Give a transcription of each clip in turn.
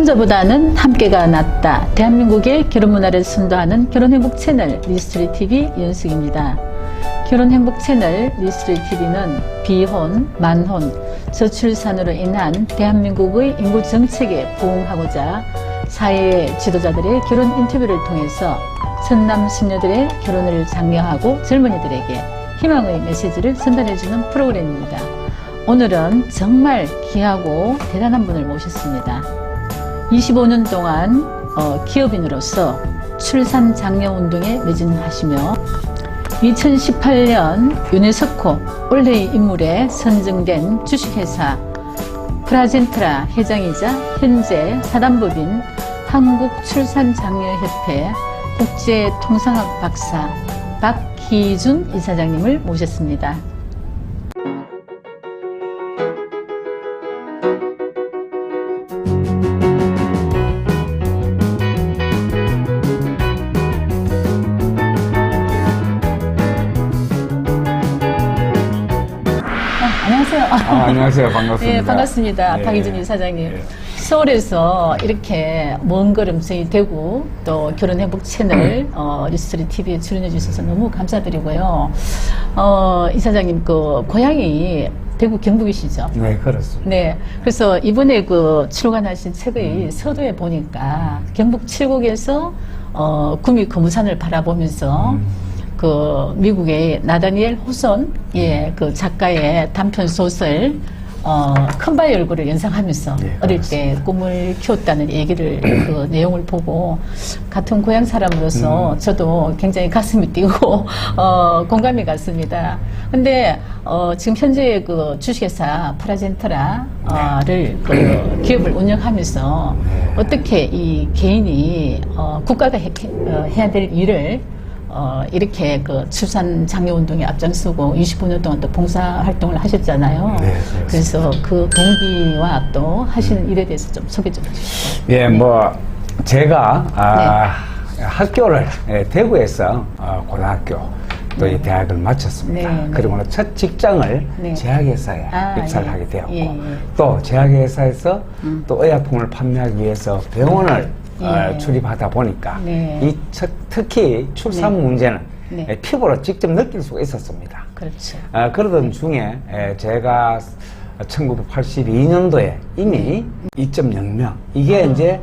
혼자보다는 함께가 낫다. 대한민국의 결혼 문화를 선도하는 결혼행복 채널 리스트리 TV 이은숙입니다. 결혼행복 채널 리스트리 TV는 비혼, 만혼, 저출산으로 인한 대한민국의 인구 정책에 부응하고자 사회의 지도자들의 결혼 인터뷰를 통해서 선남 선녀들의 결혼을 장려하고 젊은이들에게 희망의 메시지를 전달해주는 프로그램입니다. 오늘은 정말 귀하고 대단한 분을 모셨습니다. 25년 동안 기업인으로서 출산 장려 운동에 매진하시며 2018년 유네스코 올해의 인물에 선정된 주식회사 프라젠트라 회장이자 현재 사단법인 한국출산장려협회 국제통상학 박사 박희준 이사장님을 모셨습니다. 안녕하세요. 안녕하세요. 반갑습니다. 네, 반갑습니다. 네. 박희준 이사장님. 네. 서울에서 이렇게 먼 걸음 저희 대구 또 결혼행복 채널 리스트리 TV에 출연해 주셔서 너무 감사드리고요. 이사장님 그 고향이 대구 경북이시죠? 네, 그렇습니다. 네. 그래서 이번에 그 출간하신 책의 서두에 보니까 경북 칠곡에서 구미 금우산을 바라보면서 그 미국의 나다니엘 호선 그 작가의 단편 소설 큰바의 얼굴을 연상하면서 네, 어릴 때 꿈을 키웠다는 얘기를 그 내용을 보고 같은 고향 사람으로서 저도 굉장히 가슴이 뛰고 공감이 갔습니다. 근데 지금 현재 그 주식회사 프라젠트라를 그 기업을 운영하면서 어떻게 이 개인이 국가가 해야 될 일을 이렇게 그 출산 장려 운동에 앞장서고 25년 동안 또 봉사 활동을 하셨잖아요. 네, 그래서 그 동기와 또 하시는 일에 대해서 좀 소개 좀 해주시죠. 예, 뭐 제가 학교를 대구에서 고등학교 또 이 대학을 마쳤습니다. 네, 네. 그리고 첫 직장을 네. 제약회사에 입사를 하게 되었고 예. 또 제약회사에서 또 의약품을 판매하기 위해서 병원을 예. 출입하다 보니까 네. 특히 출산 네. 문제는 네. 피부로 직접 느낄 수가 있었습니다. 그렇죠. 그러던 중에 제가 1982년도에 이미 2.0명 이게 이제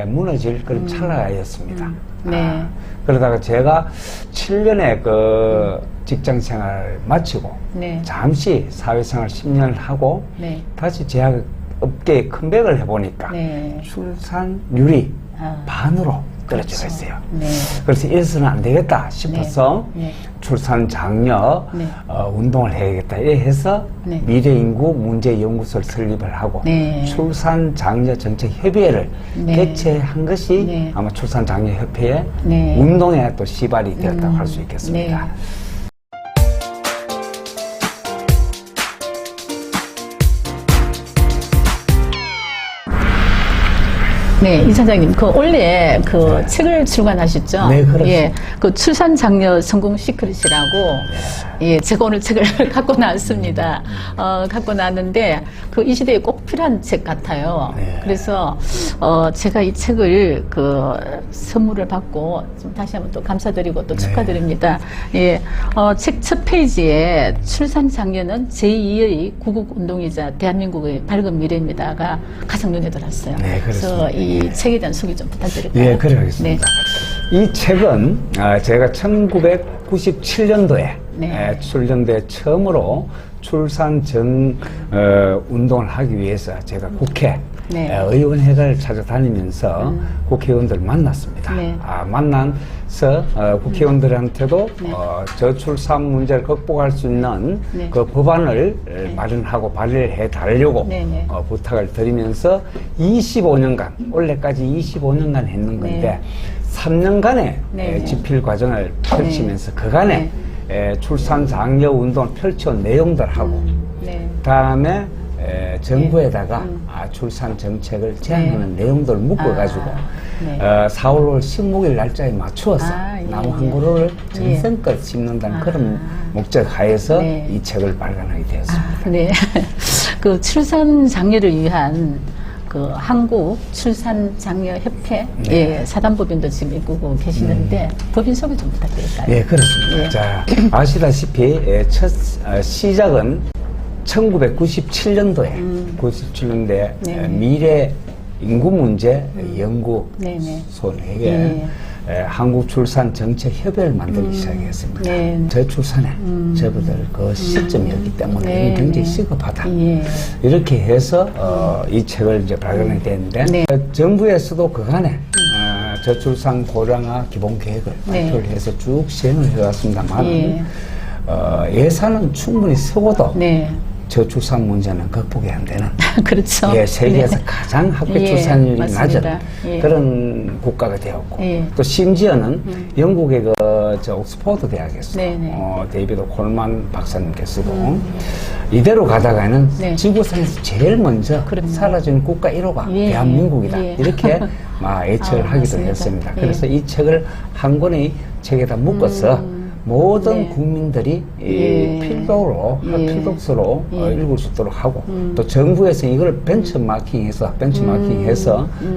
무너질 그런 찰나였습니다. 네. 그러다가 제가 7년의 그 직장 생활을 마치고 네. 잠시 사회생활 10년을 하고 네. 다시 제약업계에 컴백을 해보니까 네. 출산율이 반으로 떨어져 있어요. 네. 그래서 이래서는 안 되겠다 싶어서 네. 출산 장려 네. 운동을 해야겠다 이래 해서 네. 미래인구 문제연구소를 설립을 하고 네. 출산 장려 정책 협의회를 네. 개최한 것이 네. 아마 출산 장려 협회의 네. 운동에 또 시발이 되었다고 할 수 있겠습니다. 네. 네, 이사장님, 그 원래 그 책을 출간하셨죠? 네, 그렇습니다. 예, 그 출산 장려 성공 시크릿이라고, 예, 제가 오늘 책을 갖고 나왔습니다. 갖고 나왔는데, 그 이 시대에 꼭 필요한 책 같아요. 네. 그래서, 제가 이 책을 그 선물을 받고, 좀 다시 한번 또 감사드리고 또 축하드립니다. 예, 책 첫 페이지에 출산 장려는 제2의 구국운동이자 대한민국의 밝은 미래입니다가 가장 눈에 들었어요. 네, 그래서 그렇습니다. 이 책에 대한 소개 좀 부탁드릴까요? 예, 그래 하겠습니다. 이 책은 제가 1997년도에 네. 출연돼 처음으로 출산 운동을 하기 위해서 제가 국회 네. 의원회를 찾아다니면서 국회의원들 만났습니다. 네. 만나서 국회의원들한테도 네. 저출산 문제를 극복할 수 있는 네. 그 법안을 마련하고 발의를 해달라고 네, 네. 부탁을 드리면서 25년간 원래까지 25년간 했는 건데 네. 3년간의 네. 집필 과정을 펼치면서 그간에 출산 장려 운동을 펼쳐온 내용들하고 네. 그다음에 정부에다가 출산 정책을 제안하는 내용들을 묶어가지고 네. 4월 5월 16일 날짜에 맞추어서 예, 나무 한 예. 그루를 예. 정성껏 심는다는 그런 목적 하에서 네. 이 책을 발간하게 되었습니다. 네. 그 출산 장려를 위한 그 한국 출산장려협회 네. 예, 사단법인도 지금 이끌고 계시는데 법인 소개 좀 부탁드릴까요? 네, 그렇습니다. 예. 자, 아시다시피 첫 시작은 1997년도에 97년도에 네. 미래 인구 문제 연구 네네. 소에게 예. 한국출산정책협의회를 만들기 시작했습니다. 네. 저출산에 저부들 그 시점이었기 때문에 네. 이건 굉장히 네. 시급하다. 예. 이렇게 해서 이 책을 이제 발간이 됐는데 네. 정부에서도 그간에 저출산 고령화 기본 계획을 네. 발표를 해서 쭉 시행을 해왔습니다만 예. 예산은 충분히 쓰고도 네. 저출산 문제는 극복이 안 되는 그렇죠. 예, 세계에서 네. 가장 학교 예, 출산율이 맞습니다. 낮은 예. 그런 국가가 되었고 예. 또 심지어는 영국의 저 옥스퍼드 대학에서 네네. 데이비드 콜만 박사님께서도 이대로 가다가는 네. 지구상에서 제일 먼저 그럼요. 사라지는 국가 1호가 예, 대한민국이다. 예. 이렇게 예측을 하기도 맞습니다. 했습니다. 예. 그래서 이 책을 한 권의 책에다 묶어서 모든 네. 국민들이 예. 필독으로, 예. 필독서로 예. 읽을 수 있도록 하고 또 정부에서 이걸 벤처마킹해서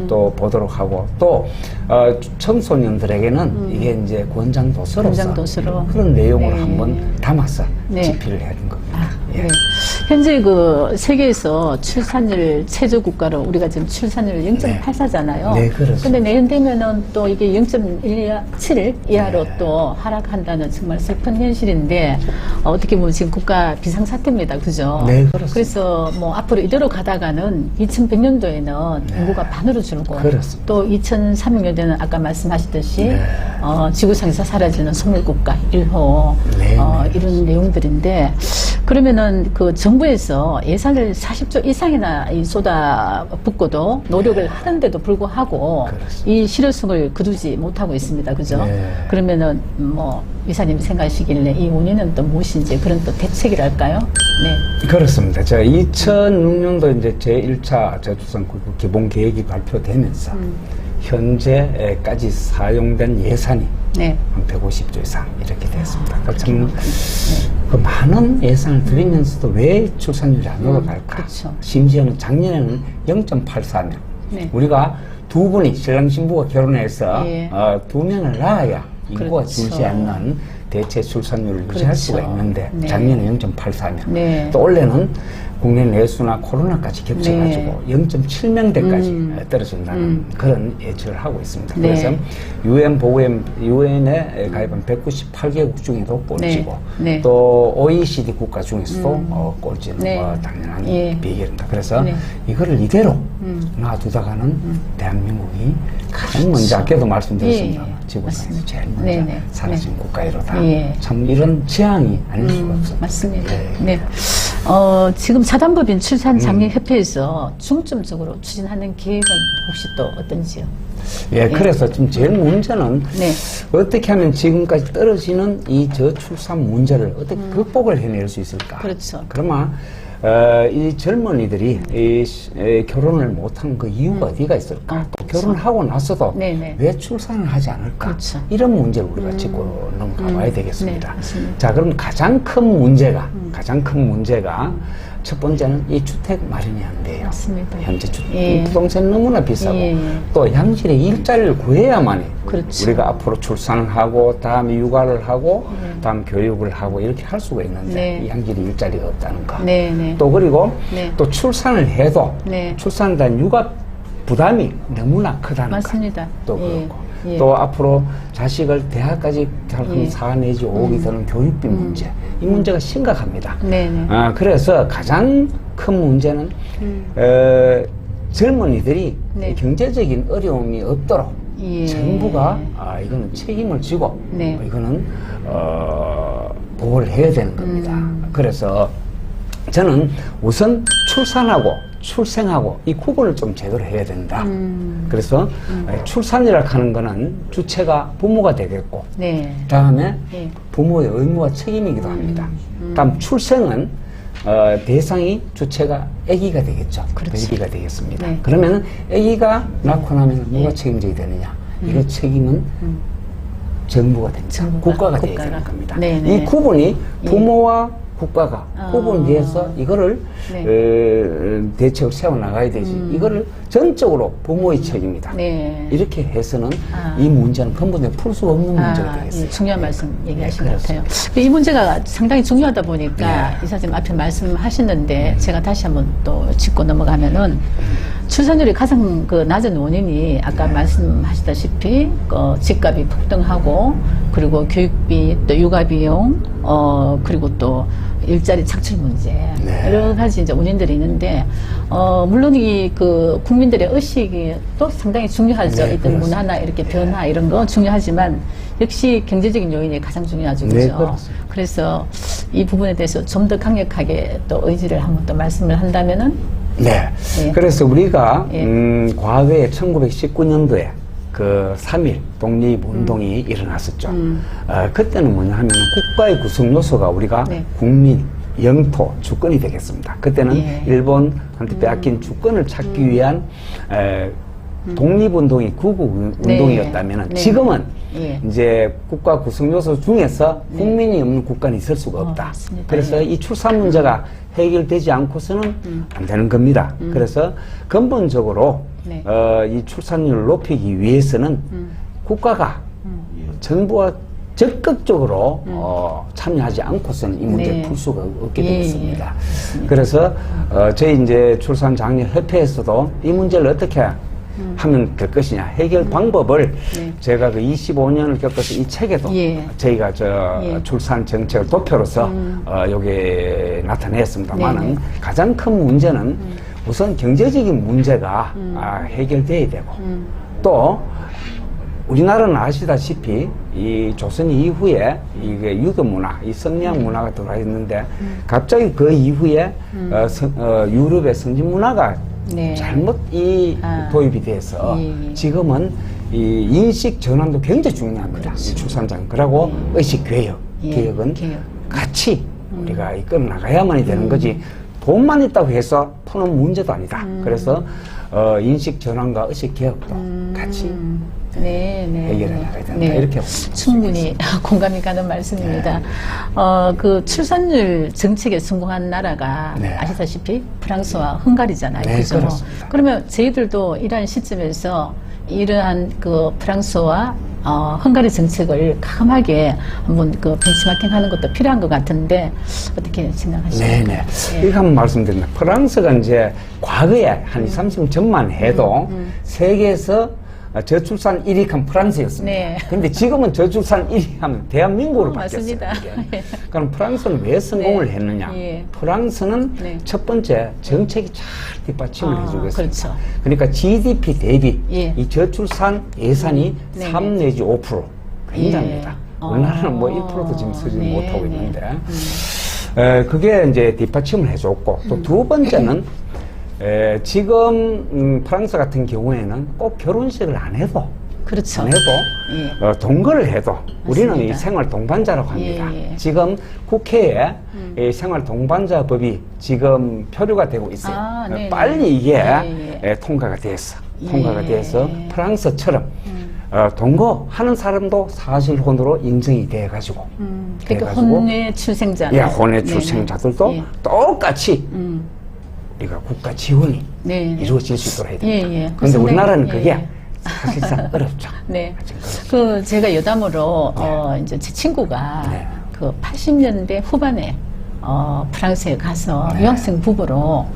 또 보도록 하고 또 청소년들에게는 이게 이제 권장 도서로서 권장도서로. 그런 내용을 네. 한번 담아서 네. 집필을 해준 겁니다. 예. 네. 현재 그 세계에서 출산율 최저 국가로 우리가 지금 출산율 0.84잖아요. 네, 그렇습니다. 근데 내년 되면은 또 이게 0.7 이하로 네. 또 하락한다는 정말 슬픈 현실인데 어떻게 보면 지금 국가 비상사태입니다. 그죠? 네, 그렇습니다. 그래서 뭐 앞으로 이대로 가다가는 2100년도에는 인구가 반으로 줄고 그렇습니다. 또 2300년도에는 아까 말씀하셨듯이 네. 지구상에서 사라지는 소멸국가 1호 네, 이런 내용들인데 그러면은 그 정부에서 예산을 40조 이상이나 쏟아붓고도 노력을 하는데도 불구하고 그렇습니다. 이 실효성을 거두지 못하고 있습니다. 그죠? 네. 그러면은 뭐 이사님 생각하시길래 이 원인은 또 무엇인지 그런 또 대책이랄까요? 네. 그렇습니다. 제가 2006년도 이제 제1차 저출산 기본 계획이 발표되면서 현재까지 사용된 예산이 네. 한 150조 이상 이렇게 됐습니다. 참, 그 많은 예산을 들이면서도 왜 출산율이 안 올라갈까? 그렇죠. 심지어는 작년에는 0.84명. 네. 우리가 두 분이 신랑 신부가 결혼해서 예. 2명을 낳아야 인구가 그렇죠. 줄지 않는 대체 출산율을 유지할 그렇죠. 수가 있는데 네. 작년에 0.84명. 네. 또 올해는 국내 내수나 코로나까지 겹쳐가지고 네. 0.7명대까지 떨어진다는 그런 예측을 하고 있습니다. 네. 그래서 유엔에 가입한 198개국 중에도 꼴찌고 네. 네. 또 OECD 국가 중에서도 꼴찌는 네. 당연한 예. 비결입니다. 그래서 네. 이거를 이대로 놔두다가는 대한민국이 가장 먼저 아까도 말씀드렸습니다. 예. 지구상에서 맞습니다. 제일 먼저 네네. 사라진 국가이로다. 예. 참 이런 재앙이 아닐 수가 없습니다. 맞습니다. 예. 네. 지금 사단법인 출산장려협회에서 중점적으로 추진하는 계획은 혹시 또 어떤지요? 예, 그래서 지금 제일 문제는 네. 어떻게 하면 지금까지 떨어지는 이 저출산 문제를 어떻게 극복을 해낼 수 있을까? 그렇죠. 그러면 이 젊은이들이 결혼을 못하는 그 이유가 어디가 있을까? 또 그렇죠. 결혼하고 나서도 네네. 왜 출산을 하지 않을까? 그렇죠. 이런 문제를 우리가 짚고 넘어가야 되겠습니다. 네, 맞습니다. 자, 그럼 가장 큰 문제가 첫 번째는 이 주택 마련이 안 돼요. 맞습니다. 현재 예. 부동산 너무나 비싸고 예. 또 양질의 일자리를 구해야만이 그렇죠. 우리가 앞으로 출산을 하고 다음에 육아를 하고 다음 교육을 하고 이렇게 할 수가 있는데 네. 이 양질의 일자리가 없다는 거. 네, 네. 또 그리고 네. 또 출산을 해도 네. 출산에 대한 육아 부담이 너무나 크다는 맞습니다. 거. 또 예. 그렇고 예. 또 앞으로 자식을 대학까지 한 예. 4 내지 5억이 드는 교육비 문제 이 문제가 심각합니다. 네네. 그래서 가장 큰 문제는 젊은이들이 네. 경제적인 어려움이 없도록 예. 정부가 이거는 책임을 지고 네. 이거는 보호를 해야 되는 겁니다. 그래서 저는 우선 출산하고 출생하고 이 구분을 좀 제대로 해야 된다. 그래서 출산이라 하는 거는 주체가 부모가 되겠고 네. 다음에 예. 부모의 의무와 책임이기도 합니다. 다음 출생은 대상이 주체가 아기가 되겠죠. 그렇죠. 베이비가 되겠습니다. 네. 그러면 아기가 낳고 나면 누가 예. 책임져야 되느냐? 이거 책임은 정부가 됩니다. 정부가, 국가가 되어야 국가가. 되는 겁니다. 네네. 이 구분이 부모와 국가가 후보를 위해서 이거를 네. 대책을 세워나가야 되지. 이거를 전적으로 부모의 책임이다. 네. 이렇게 해서는 이 문제는 근본적으로 풀 수 없는 문제가 되겠어요. 예, 중요한 말씀 얘기하신 것 같아요. 그렇습니다. 이 문제가 상당히 중요하다 보니까 네. 이사님 앞에 말씀하셨는데 제가 다시 한번 또 짚고 넘어가면은 출산율이 가장 그 낮은 원인이 아까 말씀하셨다시피 집값이 폭등하고 그리고 교육비 또 육아비용 그리고 또 일자리 창출 문제 네. 여러 가지 이제 원인들이 있는데 물론 이 그 국민들의 의식이 또 상당히 중요하죠. 네, 어떤 그렇습니다. 문화나 이렇게 변화 이런 거 중요하지만 역시 경제적인 요인이 가장 중요하죠. 네, 그죠? 그렇습니다. 그래서 이 부분에 대해서 좀 더 강력하게 또 의지를 한번 또 말씀을 한다면은 네. 예. 그래서 우리가 예. 과거에 1919년도에 그 3.1 독립운동이 일어났었죠. 그때는 뭐냐 하면 국가의 구성 요소가 우리가 네. 국민, 영토, 주권이 되겠습니다. 그때는 예. 일본한테 빼앗긴 주권을 찾기 위한 독립운동이 구국운동이었다면 네. 지금은 예. 이제 국가 구성 요소 중에서 국민이 없는 국가는 있을 수가 없다. 맞습니다. 그래서 예. 이 출산 문제가 해결되지 않고서는 안 되는 겁니다. 그래서 근본적으로 네. 이 출산율을 높이기 위해서는 국가가 정부와 적극적으로 참여하지 않고서는 이 문제를 네. 풀 수가 없게 예, 되겠습니다. 예. 그래서 저희 이제 출산장려협회에서도 이 문제를 어떻게 하면 될 것이냐 해결 방법을 네. 제가 그 25년을 겪어서 이 책에도 예. 저희가 예. 출산 정책을 도표로서 여기에 나타냈습니다만은 네네. 가장 큰 문제는 우선 경제적인 문제가 해결돼야 되고 또 우리나라는 아시다시피 이 조선 이후에 이게 유교 문화, 이 성리학 문화가 들어와 있는데 갑자기 그 이후에 유럽의 성진 문화가 네. 잘못 도입이 돼서 예. 지금은 이 인식 전환도 굉장히 중요합니다. 이 출산장. 그리고 의식 교육, 예. 개혁은 개혁. 같이 우리가 이끌어 나가야만이 되는 거지. 돈만 있다고 해서 푸는 문제도 아니다. 그래서 인식 전환과 의식 개혁도 같이 네, 네. 해결해 나가야 된다. 이렇게 충분히 공감이 가는 말씀입니다. 그 출산율 정책에 성공한 나라가 네. 아시다시피 프랑스와 헝가리잖아요. 네, 그죠? 그렇습니다. 그러면 저희들도 이러한 시점에서 이러한 그 프랑스와 헝가리 정책을 가감하게 한번 그 벤치마킹 하는 것도 필요한 것 같은데 어떻게 생각하십니까? 네네. 이거 한번 말씀드립니다. 프랑스가 이제 과거에 한 20, 30년 전만 해도 세계에서 저출산 1위 한 프랑스였습니다. 네. 근데 지금은 저출산 1위 하면 대한민국으로 바뀌었어요. 맞습니다. 이게. 그럼 프랑스는 왜 성공을 네. 했느냐? 예. 프랑스는 네. 첫 번째 정책이 잘 뒷받침을 해주겠습니다. 그렇죠. 그러니까 GDP 대비 예. 이 저출산 예산이 네네. 3 내지 5% 굉장합니다. 예. 우리나라는 뭐 1%도 지금 쓰지 네, 못하고 네. 있는데 그게 이제 뒷받침을 해줬고 또 두 번째는 지금 프랑스 같은 경우에는 꼭 결혼식을 안 해도 그렇죠. 안 해도 예. 동거를 해도 우리는 이 맞습니다. 생활 동반자라고 합니다. 예, 예. 지금 국회에 이 생활 동반자법이 지금 표류가 되고 있어요. 네네. 빨리 이게 예, 통과가 됐어. 예. 통과가 돼서 프랑스처럼 동거하는 사람도 사실혼으로 인정이 돼가지고 그러니까 혼외 출생자. 예, 혼외 출생자들도 예. 똑같이 우리가 국가 지원이 네. 이루어질 수 있도록 해야 예, 된다. 예. 그런데 상당히, 우리나라는 예, 그게 예. 사실상 어렵죠. 네. 지금 그렇죠. 그 제가 여담으로 이제 제 친구가 네. 그 80년대 후반에 프랑스에 가서 네. 유학생 부부로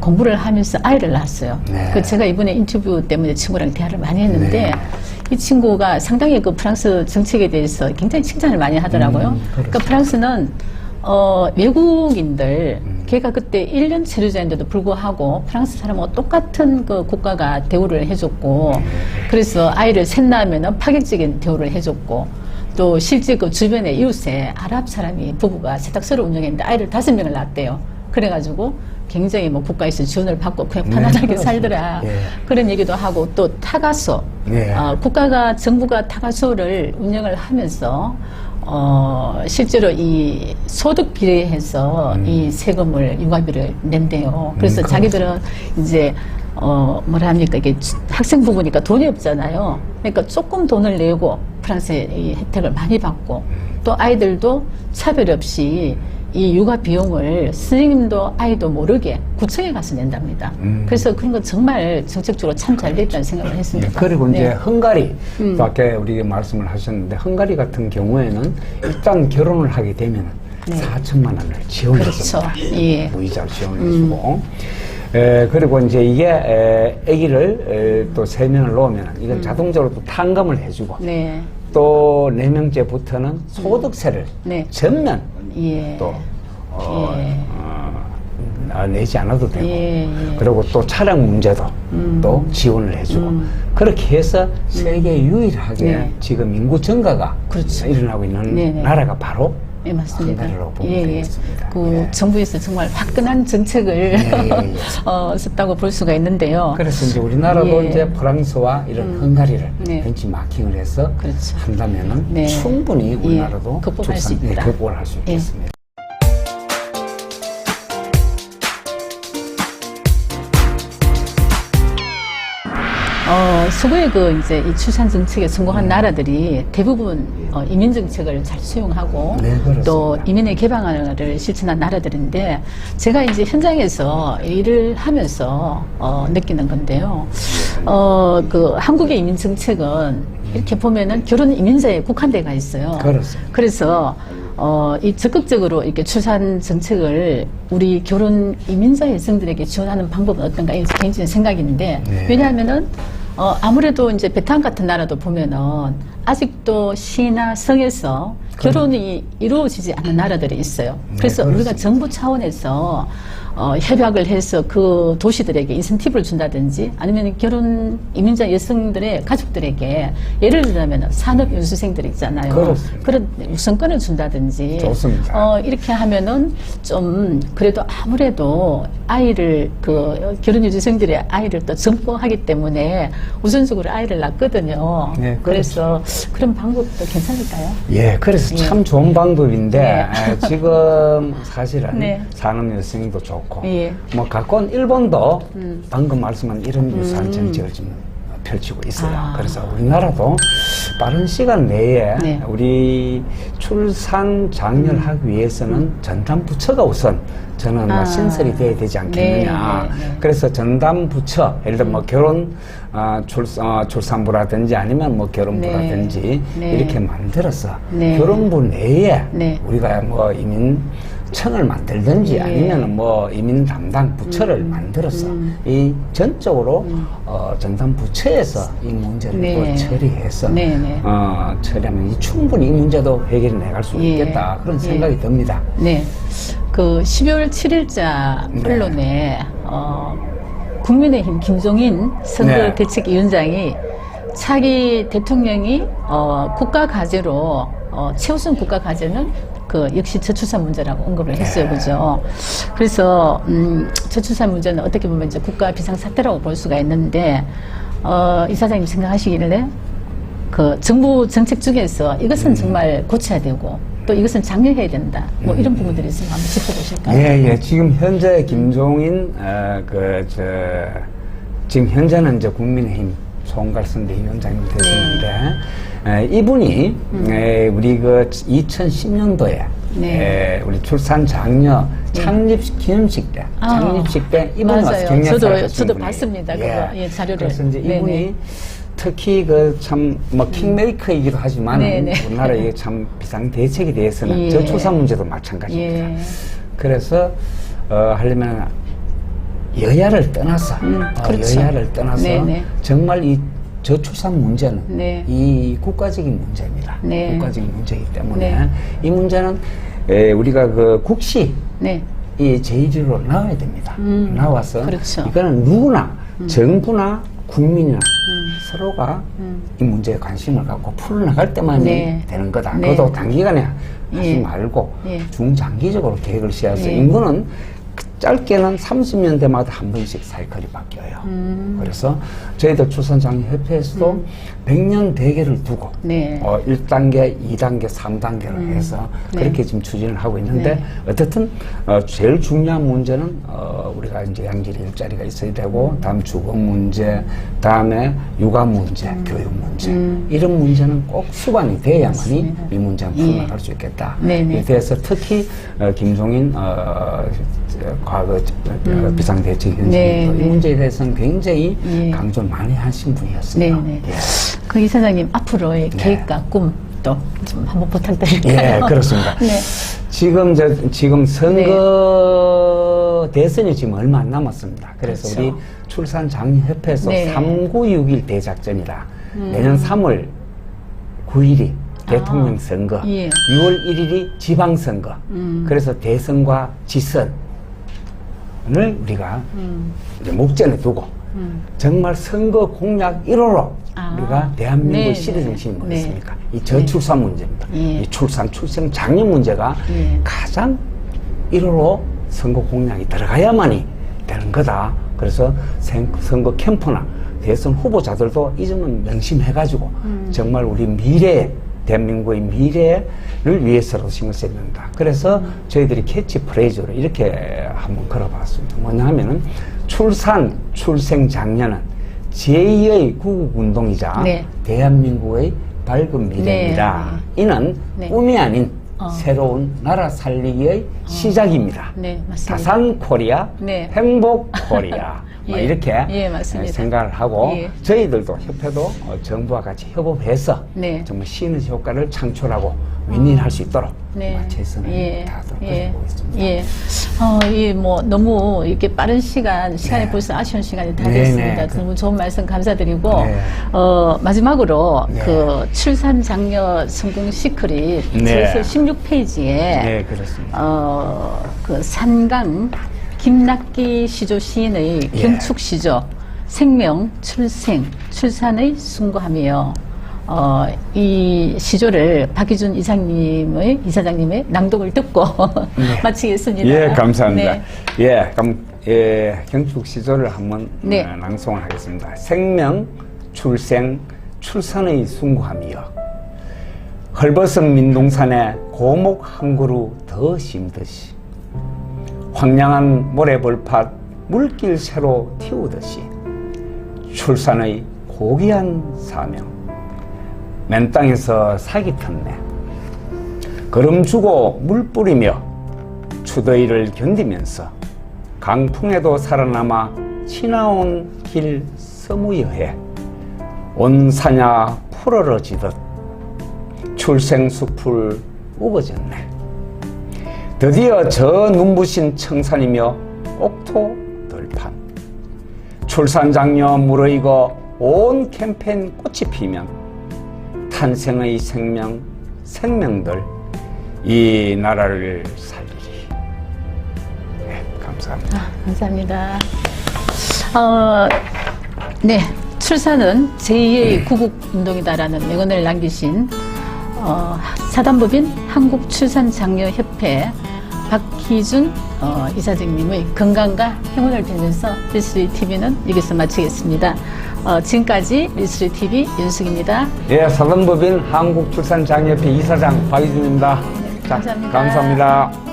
공부를 하면서 아이를 낳았어요. 네. 그 제가 이번에 인터뷰 때문에 친구랑 대화를 많이 했는데 네. 이 친구가 상당히 그 프랑스 정책에 대해서 굉장히 칭찬을 많이 하더라고요. 그러니까 프랑스는 외국인들 걔가 그때 1년 체류자인데도 불구하고 프랑스 사람하고 똑같은 그 국가가 대우를 해줬고 그래서 아이를 셋 낳으면 파격적인 대우를 해줬고 또 실제 그 주변에 이웃에 아랍 사람이 부부가 세탁소를 운영했는데 아이를 5명을 낳았대요. 그래가지고 굉장히 뭐 국가에서 지원을 받고 그냥 편안하게 그렇습니다. 살더라. 예. 그런 얘기도 하고 또 타가소 네. 국가가 정부가 타가소를 운영을 하면서 실제로 이 소득 비례해서 이 세금을 육아비를 낸대요. 그래서 자기들은 이제 뭐라 합니까 이게 학생 부부니까 돈이 없잖아요. 그러니까 조금 돈을 내고 프랑스의 이 혜택을 많이 받고 또 아이들도 차별 없이 이 육아 비용을 선생님도 아이도 모르게 구청에 가서 낸답니다. 그래서 그런 건 정말 정책적으로 참 잘 됐다는 생각을 했습니다. 그리고 이제 네. 헝가리, 또 아까 우리 말씀을 하셨는데, 헝가리 같은 경우에는 일단 결혼을 하게 되면 네. 4천만 원을 지원해 그렇죠. 줍니다. 예. 무이자를 지원해 주고. 그리고 이제 이게 아기를 또 3명을 놓으면 이건 자동적으로 또 탕감을 해주고, 네. 또 4명째부터는 소득세를 네. 전면 예. 또 예. 내지 않아도 되고, 예, 예. 그리고 또 차량 문제도 또 지원을 해주고, 그렇게 해서 세계 유일하게 네. 지금 인구 증가가 그렇죠. 일어나고 있는 네, 네. 나라가 바로 예, 맞습니다. 헝가리라고 보면 예, 예. 되겠습니다. 그 예. 정부에서 정말 화끈한 정책을 예, 예. 썼다고 볼 수가 있는데요. 그래서 이제 우리나라도 예. 이제 프랑스와 이런 헝가리를 네. 벤치마킹을 해서 그렇죠. 한다면은 네. 충분히 우리나라도 예. 극복할 수 있다. 극복을 할 수 예. 있겠습니다. 서구의 그 이제 이 출산 정책에 성공한 나라들이 대부분 이민 정책을 잘 수용하고 네, 그렇습니다. 또 이민의 개방화를 실천한 나라들인데 제가 이제 현장에서 일을 하면서 느끼는 건데요. 그 한국의 이민 정책은 이렇게 보면은 결혼 이민자에 국한돼가 있어요. 그렇습니다. 그래서 이 적극적으로 이렇게 출산 정책을 우리 결혼 이민자 여성들에게 지원하는 방법은 어떤가 이게 개인적인 생각인데 네. 왜냐하면은 아무래도 이제 베트남 같은 나라도 보면은 아직도 시나 성에서 결혼이 이루어지지 않는 나라들이 있어요. 그래서 네, 우리가 정부 차원에서 협약을 해서 그 도시들에게 인센티브를 준다든지 아니면 결혼 이민자 여성들의 가족들에게 예를 들자면 산업 연수생들 있잖아요. 그렇습니다. 그런 우선권을 준다든지 좋습니다. 이렇게 하면은 좀 그래도 아무래도 아이를 그 결혼 유주생들의 아이를 또 젊고 하기 때문에 우선적으로 아이를 낳거든요. 네, 그래서 그런 방법도 괜찮을까요? 예, 그래서 예. 참 좋은 방법인데 네. 지금 사실은 네. 산업 여성도 좋고 예. 뭐 가까운 일본도 방금 말씀한 이런 유사한 정책을 지금 펼치고 있어요. 아. 그래서 우리나라도 빠른 시간 내에 네. 우리 출산 장려하기 위해서는 전담 부처가 우선 저는 아. 신설이 돼야 되지 않겠느냐. 네, 네, 네. 그래서 전담 부처, 예를 들어 뭐 결혼 출산부라든지 아니면 뭐 결혼부라든지 네. 이렇게 만들어서 네. 결혼부 내에 네. 우리가 뭐 이민청을 만들든지 네. 아니면 뭐 이민 담당 부처를 만들어서 이 전적으로 전담 부처에서 이 문제를 네. 또 처리해서 네, 네. 처리하면 충분히 이 문제도 해결해 나갈 수 예. 있겠다 그런 예. 생각이 듭니다. 네. 그 12월 7일자 네. 언론에 국민의힘 김종인 네. 선거대책위원장이 차기 대통령이 국가 과제로 최우선 국가 과제는 그 역시 저출산 문제라고 언급을 했어요, 그죠? 그래서 저출산 문제는 어떻게 보면 이제 국가 비상사태라고 볼 수가 있는데 이사장님 생각하시길래 그 정부 정책 중에서 이것은 정말 고쳐야 되고 또 이것은 장려해야 된다. 뭐 이런 부분들이 있으면 한번 짚어보실까요? 예. 지금 현재 김종인 지금 현재는 이제 국민의힘 총괄선대 위원장님 되시는데 이분이 우리 그 2010년도에 네. 우리 출산 장려 창립 기념식 때 창립식 때 이분이 와서 맞아요. 경례사를 하신 저도 분이에요. 봤습니다. 그거 자료를. 그래서 이제 네네. 이분이 특히 그 참 뭐 킹메이커이기도 하지만 네네. 우리나라의 참 비상 대책에 대해서는 예. 저출산 문제도 마찬가지입니다. 예. 그래서 하려면 여야를 떠나서 그렇죠. 여야를 떠나서 네네. 정말 이 저출산 문제는 네. 이 국가적인 문제입니다. 네. 국가적인 문제이기 때문에 네. 이 문제는 우리가 그 국시 네. 이 제1위로 나와야 됩니다. 나와서 그렇죠. 이거는 누구나 정부나 국민이나 서로가 이 문제에 관심을 갖고 풀어나갈 때만이 네. 되는 거다. 네. 그것도 단기간에 하지 예. 말고 예. 중장기적으로 계획을 세워서 예. 인구는 짧게는 30년대마다 한 번씩 사이클이 바뀌어요. 그래서 저희들 출산장려협회에서도 100년 대계를 두고 네. 1단계, 2단계, 3단계를 해서 네. 그렇게 지금 추진을 하고 있는데 네. 어쨌든 제일 중요한 문제는 우리가 이제 양질의 일자리가 있어야 되고 다음 주거 문제, 다음에 육아 문제, 교육 문제 이런 문제는 꼭 수반이 돼야만이 맞습니다. 이 문제는 예. 풀어나갈 수 있겠다. 네네. 그래서 특히 김종인 과거 비상대책위원장 네, 이 네. 문제에 대해서는 굉장히 예. 강조를 많이 하신 분이었어요. 네네. 예. 그 이사장님 앞으로의 네. 계획과 꿈 또 좀 한번 부탁드릴까요? 예, 그렇습니다. 네. 지금 선거 대선이 지금 얼마 안 남았습니다. 그래서 그렇죠. 우리 출산장려협회에서 네. 3961 대작전이다. 내년 3월 9일이 대통령 선거, 예. 6월 1일이 지방선거. 그래서 대선과 지선을 우리가 이제 목전에 두고 정말 선거 공약 1호로 우리가 대한민국의 네, 시대 정신이 네. 뭐겠습니까? 이 저출산 문제입니다. 예. 이 출산, 출생, 장려 문제가 예. 가장 1호로 선거 공약이 들어가야만이 되는 거다. 그래서 선거 캠프나 대선 후보자들도 이 점은 명심해가지고 정말 우리 미래, 대한민국의 미래를 위해서라도 신경 써야 된다. 그래서 저희들이 캐치프레이즈로 이렇게 한번 걸어봤습니다. 뭐냐 하면은 출산, 출생, 장려는 제2의 구국운동이자 네. 대한민국의 밝은 미래입니다. 네. 이는 네. 꿈이 아닌 새로운 나라 살리기의 시작입니다. 네, 맞습니다. 다산 코리아, 네. 행복 코리아. 뭐 예. 이렇게 예, 맞습니다. 생각을 하고 예. 저희들도 협회도 정부와 같이 협업해서 네. 정말 시너지 효과를 창출하고 윈윈할 수 있도록 네. 최선을 예. 다하도록 예. 해보겠습니다. 예. 이 뭐 너무 이렇게 빠른 시간이 네. 벌써 아쉬운 시간이 다 네, 됐습니다. 네. 너무 좋은 말씀 감사드리고 네. 마지막으로 네. 그 출산 장려 성공 시크릿 네. 제서 16페이지에 네, 그렇습니다. 그 산강 김낙기 시조 시인의 예. 경축 시조 생명 출생 출산의 숭고함이요. 이 시조를 박희준 이사장님의 낭독을 듣고 네. 마치겠습니다. 예, 감사합니다. 네. 예, 그럼 경축 시조를 한번 네. 낭송을 하겠습니다. 생명, 출생, 출산의 숭고함이여. 헐벗은 민둥산에 고목 한 그루 더 심듯이 황량한 모래벌밭 물길 새로 틔우듯이 출산의 고귀한 사명 맨 땅에서 사기 텄네. 걸음 주고 물 뿌리며 추더위를 견디면서 강풍에도 살아남아 치나온 길 서무여해 온 사냐 푸르러지듯 출생숲을 우거졌네. 드디어 저 눈부신 청산이며 옥토 들판 출산장려 무르익어 온 캠페인 꽃이 피면 탄생의 생명들 이 나라를 살리리. 네, 감사합니다. 감사합니다. 네, 출산은 제2의 구국운동이다라는 명언을 남기신 사단법인 한국출산장려협회 박희준 이사장님의 건강과 행운을 빌면서 리스트리TV는 여기서 마치겠습니다. 지금까지 리스트리TV 윤숙입니다. 예, 사단법인 한국출산장려협회 이사장 박희준입니다. 감사합니다. 감사합니다.